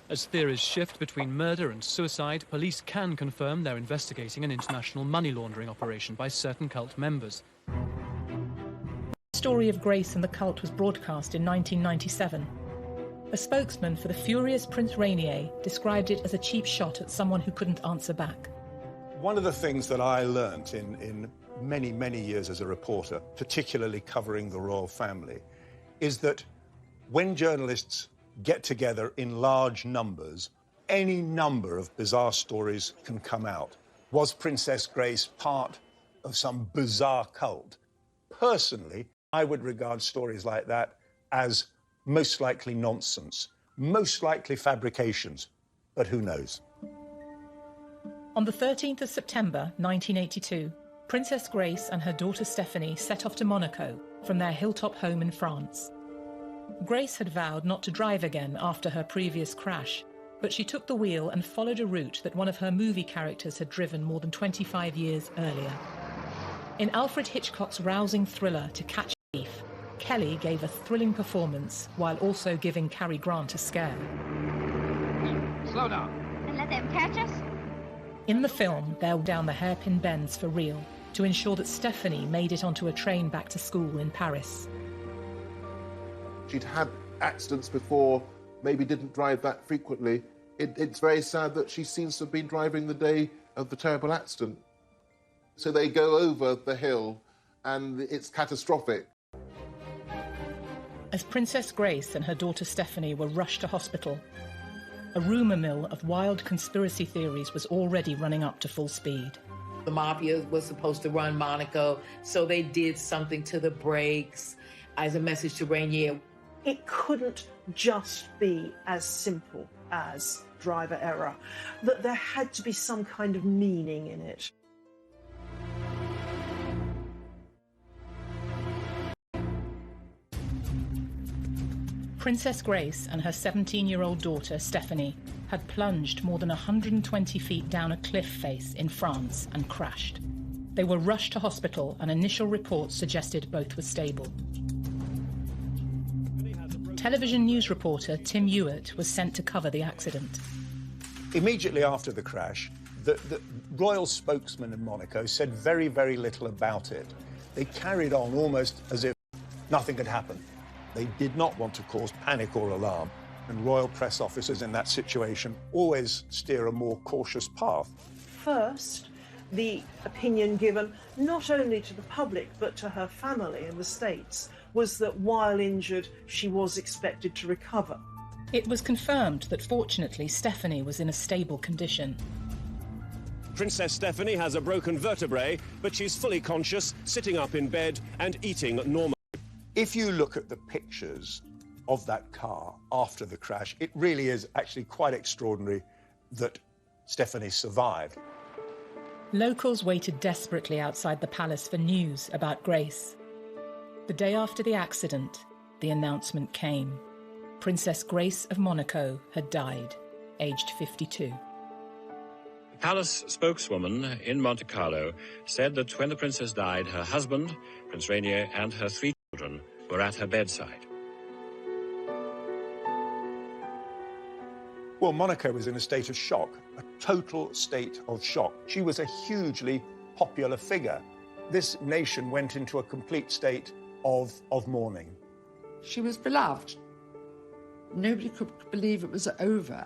As theories shift between murder and suicide, police can confirm they're investigating an international money laundering operation by certain cult members. The story of Grace and the cult was broadcast in 1997. A spokesman for the furious Prince Rainier described it as a cheap shot at someone who couldn't answer back. One of the things that I learnt in many, many years as a reporter, particularly covering the royal family, is that when journalists get together in large numbers, any number of bizarre stories can come out. Was Princess Grace part of some bizarre cult? Personally, I would regard stories like that as most likely nonsense, most likely fabrications, but who knows? On the 13th of September 1982, Princess Grace and her daughter Stephanie set off to Monaco from their hilltop home in France. Grace had vowed not to drive again after her previous crash, but she took the wheel and followed a route that one of her movie characters had driven more than 25 years earlier. In Alfred Hitchcock's rousing thriller To Catch a Thief, Kelly gave a thrilling performance while also giving Cary Grant a scare. Slow down. And let them catch us? In the film, they're down the hairpin bends for real to ensure that Stephanie made it onto a train back to school in Paris. She'd had accidents before, maybe didn't drive that frequently. It's very sad that she seems to have been driving the day of the terrible accident. So they go over the hill and it's catastrophic. As Princess Grace and her daughter Stephanie were rushed to hospital, a rumour mill of wild conspiracy theories was already running up to full speed. The mafia was supposed to run Monaco, so they did something to the brakes as a message to Rainier. It couldn't just be as simple as driver error, that there had to be some kind of meaning in it. Princess Grace and her 17-year-old daughter, Stephanie, had plunged more than 120 feet down a cliff face in France and crashed. They were rushed to hospital and initial reports suggested both were stable. Television news reporter Tim Hewitt was sent to cover the accident. Immediately after the crash, the royal spokesman in Monaco said very, very little about it. They carried on almost as if nothing had happened. They did not want to cause panic or alarm, and royal press officers in that situation always steer a more cautious path. First, the opinion given not only to the public but to her family in the States was that while injured, she was expected to recover. It was confirmed that fortunately Stephanie was in a stable condition. Princess Stephanie has a broken vertebrae, but she's fully conscious, sitting up in bed and eating normally. If you look at the pictures of that car after the crash, it really is actually quite extraordinary that Stephanie survived. Locals waited desperately outside the palace for news about Grace. The day after the accident, the announcement came. Princess Grace of Monaco had died, aged 52. The palace spokeswoman in Monte Carlo said that when the princess died, her husband, Prince Rainier, and her 3 children were at her bedside. Well, Monaco was in a state of shock, a total state of shock. She was a hugely popular figure. This nation went into a complete state of mourning. She was beloved. Nobody could believe it was over.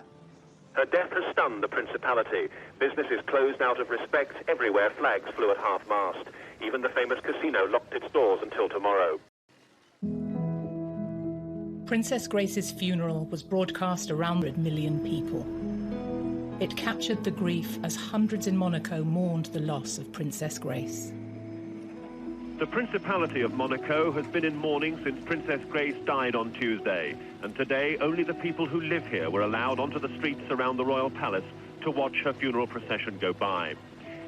Her death has stunned the Principality. Business is closed out of respect. Everywhere flags flew at half-mast. Even the famous casino locked its doors until tomorrow. Princess Grace's funeral was broadcast around 100 million people. It captured the grief as hundreds in Monaco mourned the loss of Princess Grace. The Principality of Monaco has been in mourning since Princess Grace died on Tuesday, and today only the people who live here were allowed onto the streets around the royal palace to watch her funeral procession go by.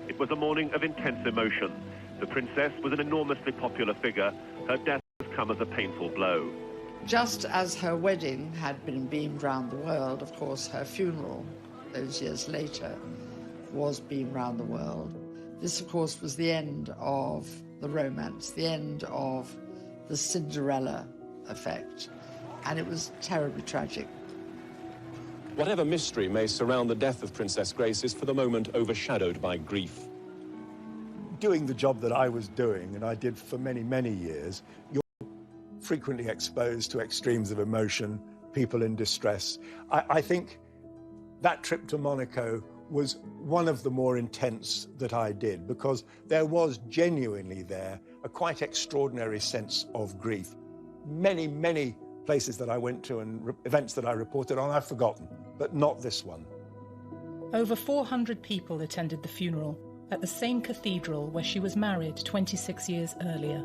It was a morning of intense emotion. The princess was an enormously popular figure. Her death has come as a painful blow. Just as her wedding had been beamed round the world, of course, her funeral, those years later, was beamed round the world. This, of course, was the end of the romance, the end of the Cinderella effect, and it was terribly tragic. Whatever mystery may surround the death of Princess Grace is for the moment overshadowed by grief. Doing the job that I was doing, and I did for many, many years, you're frequently exposed to extremes of emotion, people in distress. I think that trip to Monaco was one of the more intense that I did, because there was genuinely there a quite extraordinary sense of grief. Many, many places that I went to and events that I reported on, I've forgotten, but not this one. Over 400 people attended the funeral at the same cathedral where she was married 26 years earlier.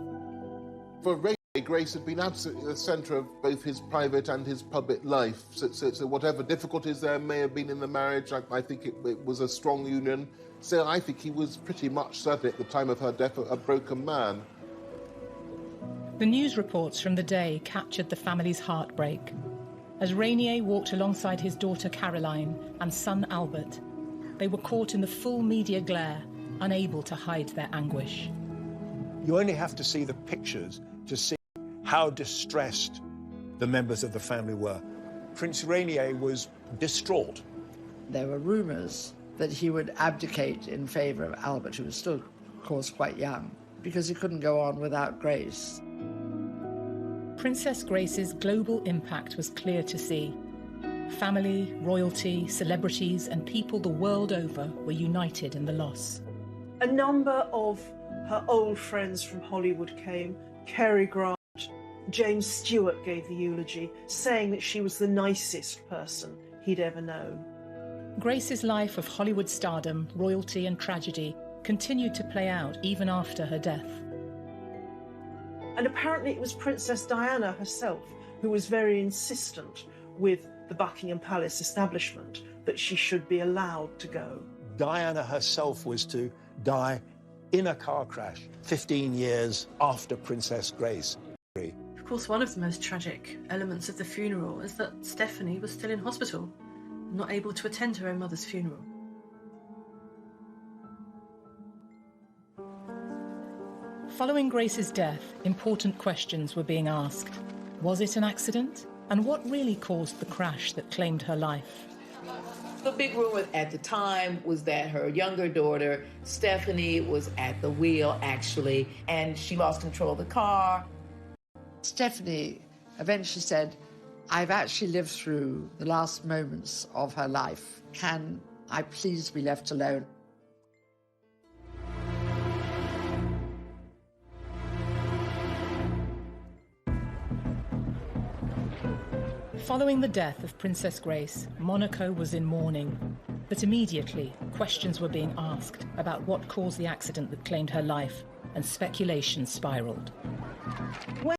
For Rainier, Grace had been absolutely the centre of both his private and his public life. So whatever difficulties there may have been in the marriage, I think it was a strong union. So I think he was pretty much, certainly at the time of her death, a broken man. The news reports from the day captured the family's heartbreak. As Rainier walked alongside his daughter Caroline and son Albert, they were caught in the full media glare, unable to hide their anguish. You only have to see the pictures to see how distressed the members of the family were. Prince Rainier was distraught. There were rumours that he would abdicate in favour of Albert, who was still, of course, quite young, because he couldn't go on without Grace. Princess Grace's global impact was clear to see. Family, royalty, celebrities, and people the world over were united in the loss. A number of her old friends from Hollywood came. Cary Grant, James Stewart gave the eulogy, saying that she was the nicest person he'd ever known. Grace's life of Hollywood stardom, royalty, and tragedy continued to play out even after her death. And apparently it was Princess Diana herself who was very insistent with the Buckingham Palace establishment that she should be allowed to go. Diana herself was to die in a car crash 15 years after Princess Grace. Of course, one of the most tragic elements of the funeral is that Stephanie was still in hospital, not able to attend her own mother's funeral. Following Grace's death, important questions were being asked. Was it an accident? And what really caused the crash that claimed her life? The big rumor at the time was that her younger daughter, Stephanie, was at the wheel, actually, and she lost control of the car. Stephanie eventually said, "I've actually lived through the last moments of her life. Can I please be left alone?" Following the death of Princess Grace, Monaco was in mourning. But immediately, questions were being asked about what caused the accident that claimed her life, and speculation spiraled. When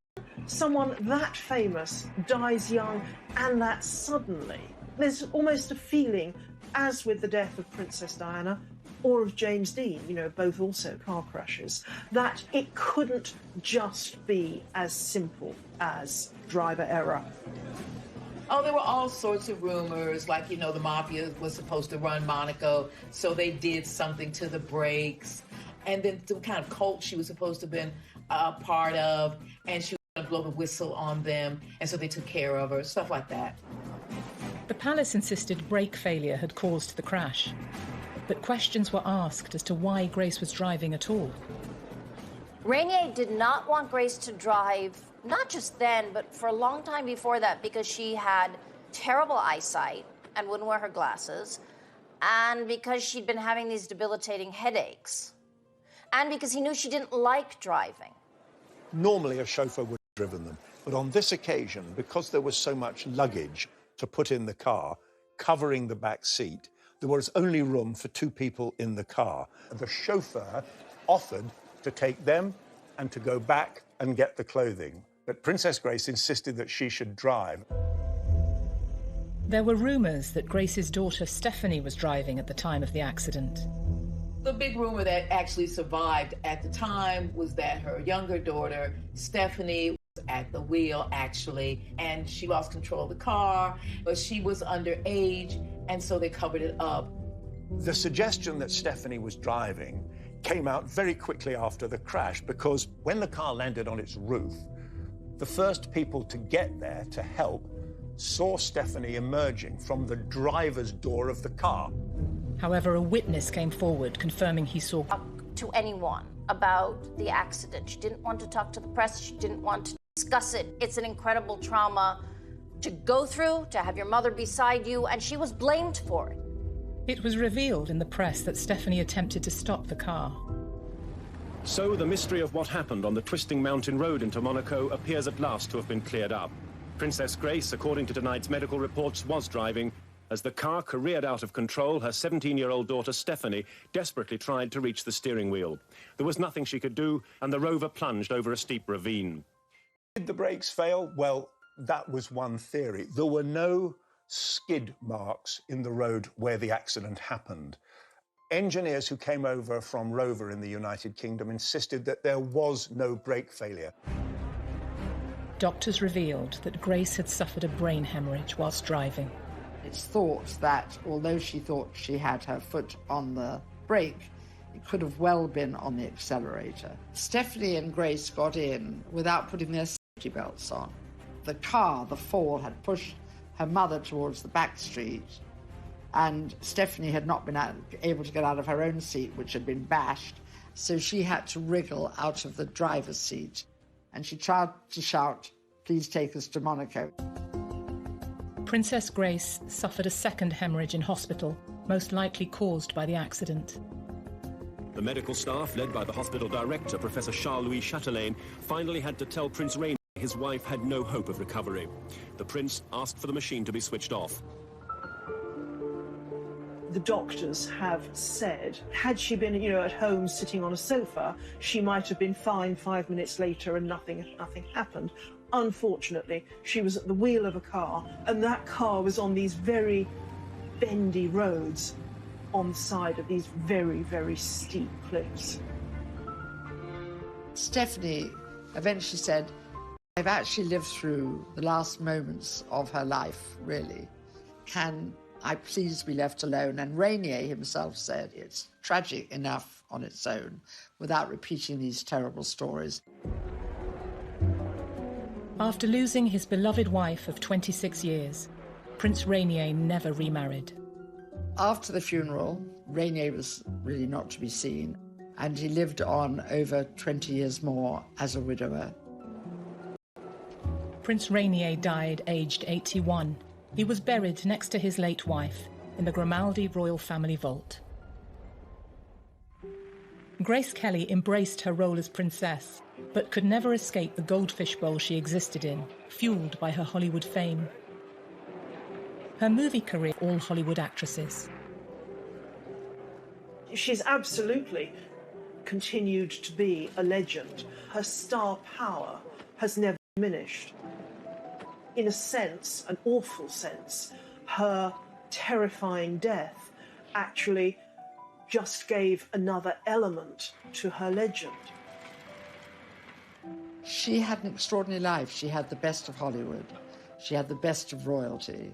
someone that famous dies young and that suddenly, there's almost a feeling, as with the death of Princess Diana or of James Dean, both also car crashes, that it couldn't just be as simple as driver error. Oh, there were all sorts of rumors, like, the mafia was supposed to run Monaco, so they did something to the brakes. And then some kind of cult she was supposed to have been a part of, and she was going to blow the whistle on them, and so they took care of her, stuff like that. The palace insisted brake failure had caused the crash. But questions were asked as to why Grace was driving at all. Rainier did not want Grace to drive, not just then, but for a long time before that, because she had terrible eyesight and wouldn't wear her glasses, and because she'd been having these debilitating headaches, and because he knew she didn't like driving. Normally a chauffeur would have driven them, but on this occasion, because there was so much luggage to put in the car, covering the back seat, there was only room for 2 people in the car. The chauffeur offered to take them and to go back and get the clothing. But Princess Grace insisted that she should drive. There were rumours that Grace's daughter Stephanie was driving at the time of the accident. The big rumor that actually survived at the time was that her younger daughter, Stephanie, was at the wheel, actually, and she lost control of the car, but she was underage, and so they covered it up. The suggestion that Stephanie was driving came out very quickly after the crash, because when the car landed on its roof, the first people to get there to help saw Stephanie emerging from the driver's door of the car. However, a witness came forward confirming he saw... To anyone about the accident. She didn't want to talk to the press. She didn't want to discuss it. It's an incredible trauma to go through, to have your mother beside you, and she was blamed for it. It was revealed in the press that Stephanie attempted to stop the car. So the mystery of what happened on the twisting mountain road into Monaco appears at last to have been cleared up. Princess Grace, according to tonight's medical reports, was driving. As the car careered out of control, her 17-year-old daughter Stephanie desperately tried to reach the steering wheel. There was nothing she could do, and the Rover plunged over a steep ravine. Did the brakes fail? Well, that was one theory. There were no skid marks in the road where the accident happened. Engineers who came over from Rover in the United Kingdom insisted that there was no brake failure. Doctors revealed that Grace had suffered a brain hemorrhage whilst driving. It's thought that, although she thought she had her foot on the brake, it could have well been on the accelerator. Stephanie and Grace got in without putting their safety belts on. The car, the fall, had pushed her mother towards the back street, and Stephanie had not been able to get out of her own seat, which had been bashed, so she had to wriggle out of the driver's seat, and she tried to shout, "Please take us to Monaco." Princess Grace suffered a second hemorrhage in hospital, most likely caused by the accident. The medical staff, led by the hospital director, Professor Charles-Louis Chatelain, finally had to tell Prince Rainier his wife had no hope of recovery. The prince asked for the machine to be switched off. The doctors have said, had she been, at home sitting on a sofa, she might have been fine 5 minutes later and nothing happened. Unfortunately, she was at the wheel of a car, and that car was on these very bendy roads on the side of these very, very steep cliffs. Stephanie eventually said, "I've actually lived through the last moments of her life, really. Can I please be left alone?" And Rainier himself said, "It's tragic enough on its own without repeating these terrible stories." After losing his beloved wife of 26 years, Prince Rainier never remarried. After the funeral, Rainier was really not to be seen, and he lived on over 20 years more as a widower. Prince Rainier died aged 81. He was buried next to his late wife in the Grimaldi royal family vault. Grace Kelly embraced her role as princess, but could never escape the goldfish bowl she existed in, fueled by her Hollywood fame. Her movie career, all Hollywood actresses. She's absolutely continued to be a legend. Her star power has never diminished. In a sense, an awful sense, her terrifying death actually just gave another element to her legend. She had an extraordinary life. She had the best of Hollywood. She had the best of royalty.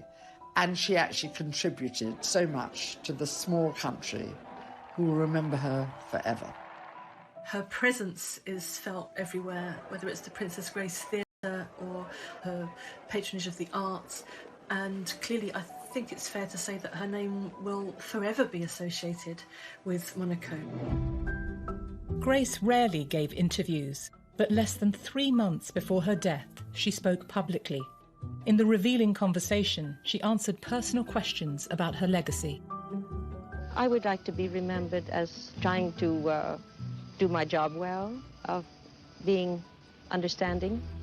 And she actually contributed so much to the small country who will remember her forever. Her presence is felt everywhere, whether it's the Princess Grace Theatre or her patronage of the arts. And clearly, I think it's fair to say that her name will forever be associated with Monaco. Grace rarely gave interviews, but less than 3 months before her death, she spoke publicly. In the revealing conversation, she answered personal questions about her legacy. I would like to be remembered as trying to do my job well, of being understanding,